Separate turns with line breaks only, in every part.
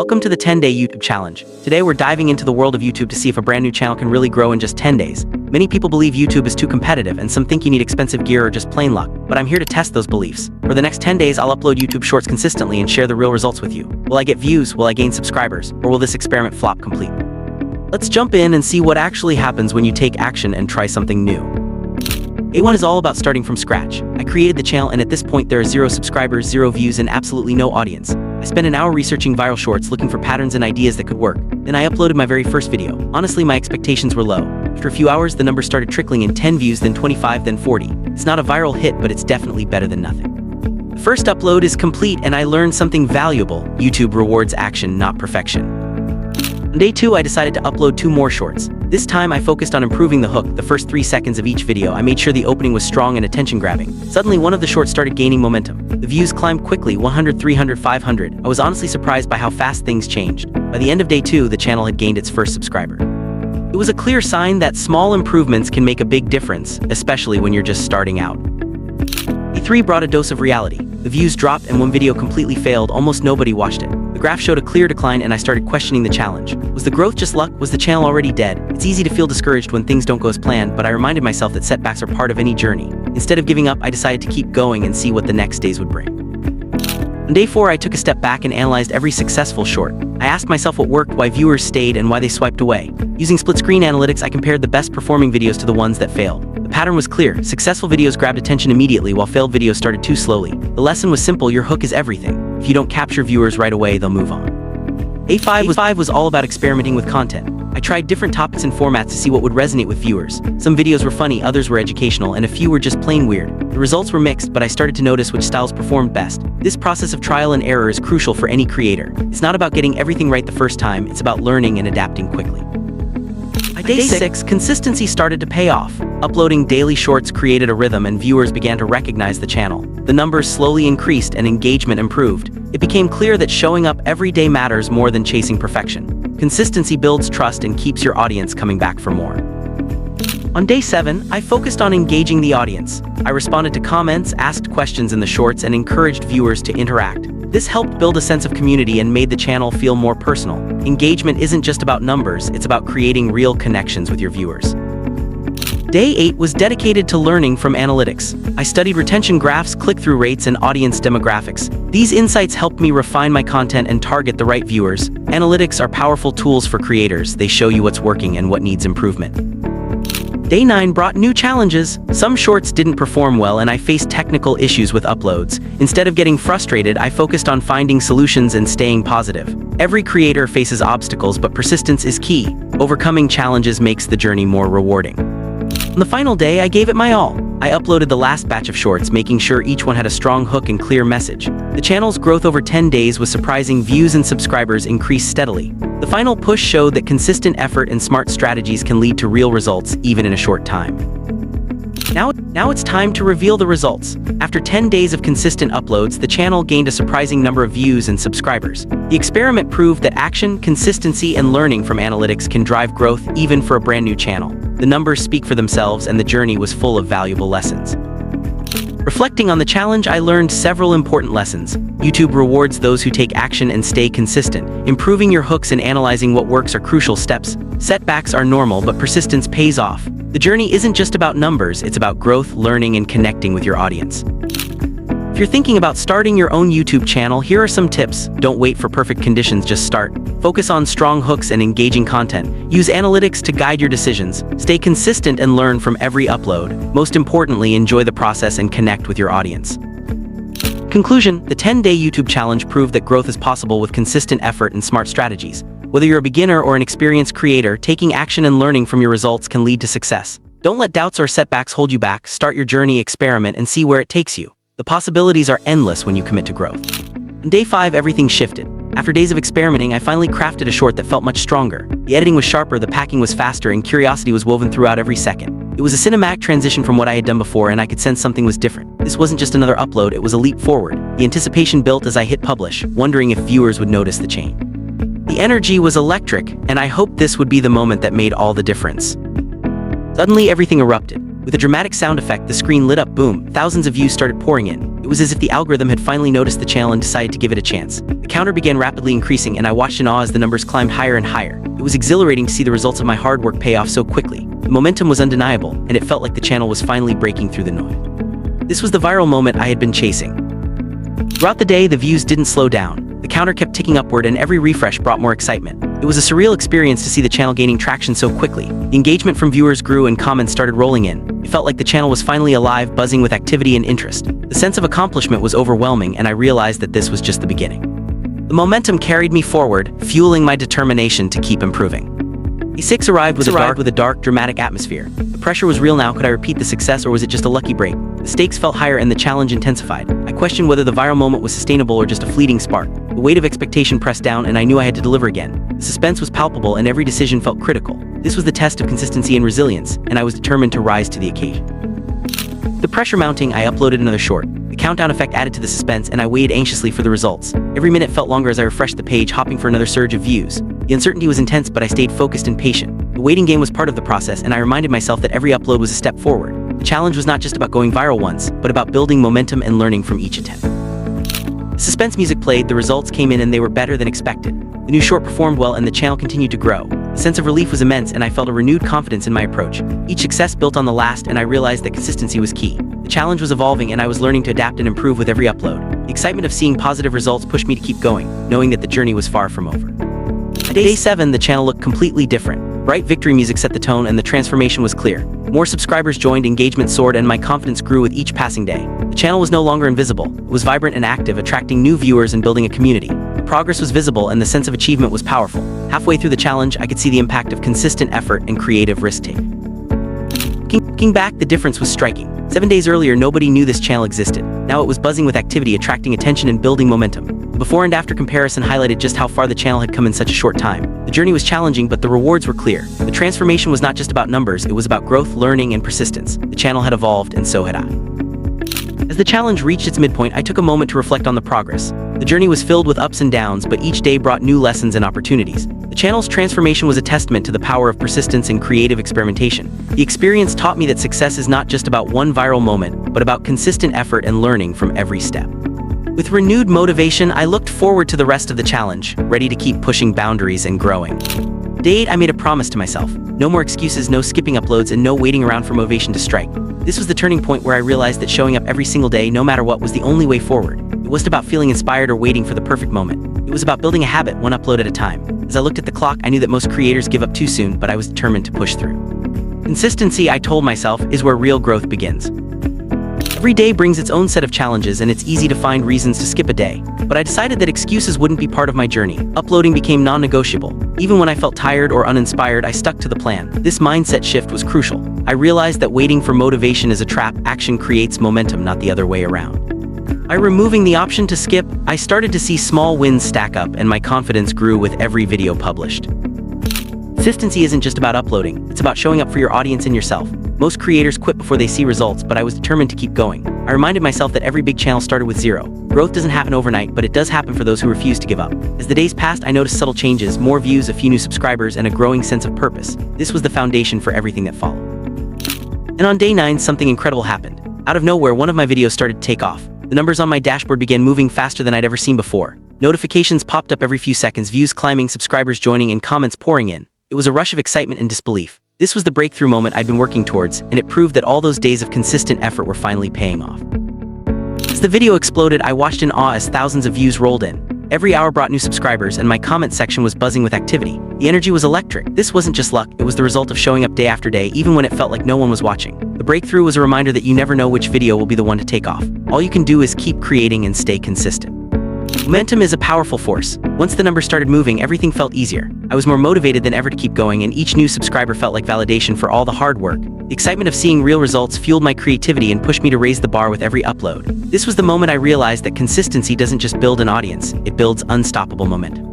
Welcome to the 10-day YouTube challenge. Today we're diving into the world of YouTube to see if a brand new channel can really grow in just 10 days. Many people believe YouTube is too competitive and some think you need expensive gear or just plain luck, but I'm here to test those beliefs. For the next 10 days I'll upload YouTube shorts consistently and share the real results with you. Will I get views, will I gain subscribers, or will this experiment flop completely? Let's jump in and see what actually happens when you take action and try something new. Day 1 is all about starting from scratch. I created the channel and at this point there are 0 subscribers, 0 views, and absolutely no audience. I spent an hour researching viral shorts looking for patterns and ideas that could work. Then I uploaded my very first video. Honestly, my expectations were low. After a few hours, the numbers started trickling in: 10 views, then 25, then 40. It's not a viral hit, but it's definitely better than nothing. The first upload is complete and I learned something valuable. YouTube rewards action, not perfection. On day 2, I decided to upload 2 more shorts. This time, I focused on improving the hook. The first 3 seconds of each video, I made sure the opening was strong and attention-grabbing. Suddenly, one of the shorts started gaining momentum. The views climbed quickly: 100, 300, 500. I was honestly surprised by how fast things changed. By the end of day 2, the channel had gained its first subscriber. It was a clear sign that small improvements can make a big difference, especially when you're just starting out. Day 3 brought a dose of reality. The views dropped and one video completely failed. Almost nobody watched it. The graph showed a clear decline and I started questioning the challenge. Was the growth just luck? Was the channel already dead? It's easy to feel discouraged when things don't go as planned, but I reminded myself that setbacks are part of any journey. Instead of giving up, I decided to keep going and see what the next days would bring. On day 4, I took a step back and analyzed every successful short. I asked myself what worked, why viewers stayed, and why they swiped away. Using split-screen analytics, I compared the best-performing videos to the ones that failed. The pattern was clear. Successful videos grabbed attention immediately, while failed videos started too slowly. The lesson was simple: your hook is everything. If you don't capture viewers right away, they'll move on. Day 5 was all about experimenting with content. I tried different topics and formats to see what would resonate with viewers. Some videos were funny, others were educational, and a few were just plain weird. The results were mixed, but I started to notice which styles performed best. This process of trial and error is crucial for any creator. It's not about getting everything right the first time, it's about learning and adapting quickly. By day 6, consistency started to pay off. Uploading daily shorts created a rhythm and viewers began to recognize the channel. The numbers slowly increased and engagement improved. It became clear that showing up every day matters more than chasing perfection. Consistency builds trust and keeps your audience coming back for more. On day 7, I focused on engaging the audience. I responded to comments, asked questions in the shorts, and encouraged viewers to interact. This helped build a sense of community and made the channel feel more personal. Engagement isn't just about numbers, it's about creating real connections with your viewers. Day 8 was dedicated to learning from analytics. I studied retention graphs, click-through rates, and audience demographics. These insights helped me refine my content and target the right viewers. Analytics are powerful tools for creators. They show you what's working and what needs improvement. Day 9 brought new challenges. Some shorts didn't perform well and I faced technical issues with uploads. Instead of getting frustrated, I focused on finding solutions and staying positive. Every creator faces obstacles, but persistence is key. Overcoming challenges makes the journey more rewarding. On the final day, I gave it my all. I uploaded the last batch of shorts, making sure each one had a strong hook and clear message. The channel's growth over 10 days was surprising. Views and subscribers increased steadily. The final push showed that consistent effort and smart strategies can lead to real results, even in a short time. Now it's time to reveal the results. After 10 days of consistent uploads, the channel gained a surprising number of views and subscribers. The experiment proved that action, consistency, and learning from analytics can drive growth even for a brand new channel. The numbers speak for themselves and the journey was full of valuable lessons. Reflecting on the challenge, I learned several important lessons. YouTube rewards those who take action and stay consistent. Improving your hooks and analyzing what works are crucial steps. Setbacks are normal, but persistence pays off. The journey isn't just about numbers, it's about growth, learning, and connecting with your audience. If you're thinking about starting your own YouTube channel, here are some tips. Don't wait for perfect conditions, just start. Focus on strong hooks and engaging content. Use analytics to guide your decisions. Stay consistent and learn from every upload. Most importantly, enjoy the process and connect with your audience. Conclusion: the 10-day YouTube challenge proved that growth is possible with consistent effort and smart strategies. Whether you're a beginner or an experienced creator, taking action and learning from your results can lead to success. Don't let doubts or setbacks hold you back. Start your journey, experiment, and see where it takes you. The possibilities are endless when you commit to growth. On day 5, everything shifted. After days of experimenting, I finally crafted a short that felt much stronger. The editing was sharper, the packing was faster, and curiosity was woven throughout every second. It was a cinematic transition from what I had done before, and I could sense something was different. This wasn't just another upload, it was a leap forward. The anticipation built as I hit publish, wondering if viewers would notice the change. The energy was electric, and I hoped this would be the moment that made all the difference. Suddenly, everything erupted. With a dramatic sound effect, the screen lit up, boom, thousands of views started pouring in. It was as if the algorithm had finally noticed the channel and decided to give it a chance. The counter began rapidly increasing, and I watched in awe as the numbers climbed higher and higher. It was exhilarating to see the results of my hard work pay off so quickly. The momentum was undeniable, and it felt like the channel was finally breaking through the noise. This was the viral moment I had been chasing. Throughout the day, the views didn't slow down. The counter kept ticking upward, and every refresh brought more excitement. It was a surreal experience to see the channel gaining traction so quickly. The engagement from viewers grew and comments started rolling in. It felt like the channel was finally alive, buzzing with activity and interest. The sense of accomplishment was overwhelming, and I realized that this was just the beginning. The momentum carried me forward, fueling my determination to keep improving. Day 6 arrived with a dark, dramatic atmosphere. The pressure was real now. Could I repeat the success, or was it just a lucky break? The stakes felt higher and the challenge intensified. I questioned whether the viral moment was sustainable or just a fleeting spark. The weight of expectation pressed down, and I knew I had to deliver again. The suspense was palpable, and every decision felt critical. This was the test of consistency and resilience, and I was determined to rise to the occasion. The pressure mounting, I uploaded another short. The countdown effect added to the suspense, and I waited anxiously for the results. Every minute felt longer as I refreshed the page, hoping for another surge of views. The uncertainty was intense, but I stayed focused and patient. The waiting game was part of the process, and I reminded myself that every upload was a step forward. The challenge was not just about going viral once, but about building momentum and learning from each attempt. The suspense music played, the results came in, and they were better than expected. The new short performed well, and the channel continued to grow. The sense of relief was immense, and I felt a renewed confidence in my approach. Each success built on the last, and I realized that consistency was key. The challenge was evolving, and I was learning to adapt and improve with every upload. The excitement of seeing positive results pushed me to keep going, knowing that the journey was far from over. At Day 7, the channel looked completely different. Bright victory music set the tone, and the transformation was clear. More subscribers joined, engagement soared, and my confidence grew with each passing day. The channel was no longer invisible. It was vibrant and active, attracting new viewers and building a community. The progress was visible, and the sense of achievement was powerful. Halfway through the challenge, I could see the impact of consistent effort and creative risk-taking. Looking back, the difference was striking. 7 days earlier, nobody knew this channel existed. Now it was buzzing with activity, attracting attention and building momentum. The before and after comparison highlighted just how far the channel had come in such a short time. The journey was challenging, but the rewards were clear. The transformation was not just about numbers, it was about growth, learning, and persistence. The channel had evolved, and so had I. As the challenge reached its midpoint, I took a moment to reflect on the progress. The journey was filled with ups and downs, but each day brought new lessons and opportunities. The channel's transformation was a testament to the power of persistence and creative experimentation. The experience taught me that success is not just about one viral moment, but about consistent effort and learning from every step. With renewed motivation, I looked forward to the rest of the challenge, ready to keep pushing boundaries and growing. Day 8, I made a promise to myself. No more excuses, no skipping uploads, and no waiting around for motivation to strike. This was the turning point where I realized that showing up every single day, no matter what, was the only way forward. It wasn't about feeling inspired or waiting for the perfect moment. It was about building a habit, one upload at a time. As I looked at the clock, I knew that most creators give up too soon, but I was determined to push through. Consistency, I told myself, is where real growth begins. Every day brings its own set of challenges, and it's easy to find reasons to skip a day. But I decided that excuses wouldn't be part of my journey. Uploading became non-negotiable. Even when I felt tired or uninspired, I stuck to the plan. This mindset shift was crucial. I realized that waiting for motivation is a trap. Action creates momentum, not the other way around. By removing the option to skip, I started to see small wins stack up, and my confidence grew with every video published. Consistency isn't just about uploading, it's about showing up for your audience and yourself. Most creators quit before they see results, but I was determined to keep going. I reminded myself that every big channel started with zero. Growth doesn't happen overnight, but it does happen for those who refuse to give up. As the days passed, I noticed subtle changes, more views, a few new subscribers, and a growing sense of purpose. This was the foundation for everything that followed. And on Day 9, something incredible happened. Out of nowhere, one of my videos started to take off. The numbers on my dashboard began moving faster than I'd ever seen before. Notifications popped up every few seconds, views climbing, subscribers joining, and comments pouring in. It was a rush of excitement and disbelief. This was the breakthrough moment I'd been working towards, and it proved that all those days of consistent effort were finally paying off. As the video exploded, I watched in awe as thousands of views rolled in. Every hour brought new subscribers, and my comment section was buzzing with activity. The energy was electric. This wasn't just luck, it was the result of showing up day after day, even when it felt like no one was watching. The breakthrough was a reminder that you never know which video will be the one to take off. All you can do is keep creating and stay consistent. Momentum is a powerful force. Once the numbers started moving, everything felt easier. I was more motivated than ever to keep going, and each new subscriber felt like validation for all the hard work. The excitement of seeing real results fueled my creativity and pushed me to raise the bar with every upload. This was the moment I realized that consistency doesn't just build an audience, it builds unstoppable momentum.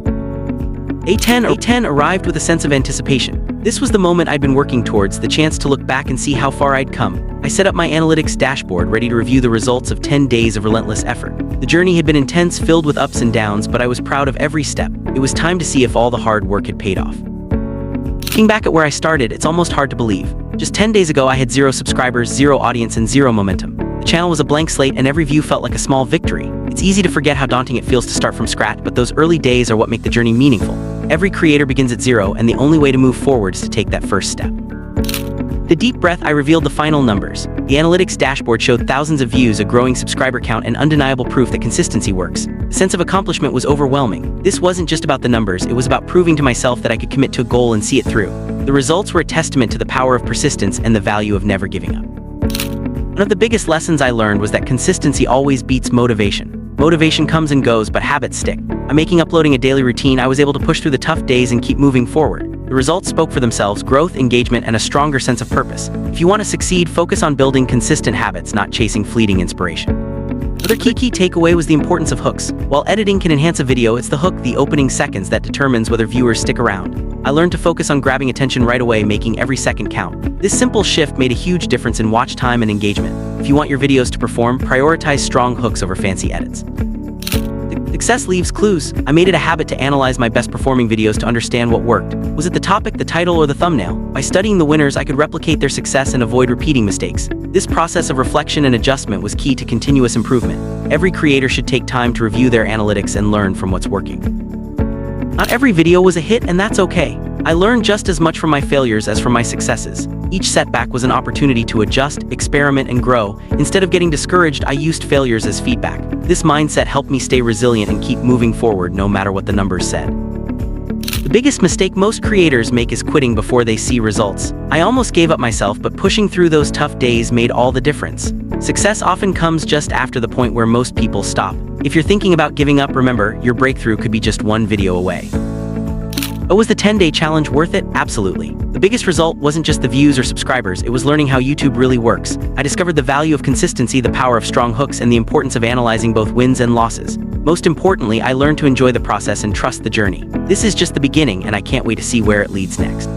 Day 10 arrived with a sense of anticipation. This was the moment I'd been working towards, the chance to look back and see how far I'd come. I set up my analytics dashboard, ready to review the results of 10 days of relentless effort. The journey had been intense, filled with ups and downs, but I was proud of every step. It was time to see if all the hard work had paid off. Looking back at where I started, it's almost hard to believe. Just 10 days ago, I had 0 subscribers, 0 audience, and 0 momentum. The channel was a blank slate, and every view felt like a small victory. It's easy to forget how daunting it feels to start from scratch, but those early days are what make the journey meaningful. Every creator begins at 0, and the only way to move forward is to take that first step. With a deep breath, I revealed the final numbers. The analytics dashboard showed thousands of views, a growing subscriber count, and undeniable proof that consistency works. The sense of accomplishment was overwhelming. This wasn't just about the numbers, it was about proving to myself that I could commit to a goal and see it through. The results were a testament to the power of persistence and the value of never giving up. One of the biggest lessons I learned was that consistency always beats motivation. Motivation comes and goes, but habits stick. By making uploading a daily routine, I was able to push through the tough days and keep moving forward. The results spoke for themselves: growth, engagement, and a stronger sense of purpose. If you want to succeed, focus on building consistent habits, not chasing fleeting inspiration. Another key takeaway was the importance of hooks. While editing can enhance a video, it's the hook, the opening seconds, that determines whether viewers stick around. I learned to focus on grabbing attention right away, making every second count. This simple shift made a huge difference in watch time and engagement. If you want your videos to perform, prioritize strong hooks over fancy edits. Success leaves clues. I made it a habit to analyze my best performing videos to understand what worked. Was it the topic, the title, or the thumbnail? By studying the winners, I could replicate their success and avoid repeating mistakes. This process of reflection and adjustment was key to continuous improvement. Every creator should take time to review their analytics and learn from what's working. Not every video was a hit, and that's okay. I learned just as much from my failures as from my successes. Each setback was an opportunity to adjust, experiment, and grow. Instead of getting discouraged, I used failures as feedback. This mindset helped me stay resilient and keep moving forward no matter what the numbers said. The biggest mistake most creators make is quitting before they see results. I almost gave up myself, but pushing through those tough days made all the difference. Success often comes just after the point where most people stop. If you're thinking about giving up, remember, your breakthrough could be just one video away. But was the 10-day challenge worth it? Absolutely. The biggest result wasn't just the views or subscribers, it was learning how YouTube really works. I discovered the value of consistency, the power of strong hooks, and the importance of analyzing both wins and losses. Most importantly, I learned to enjoy the process and trust the journey. This is just the beginning, and I can't wait to see where it leads next.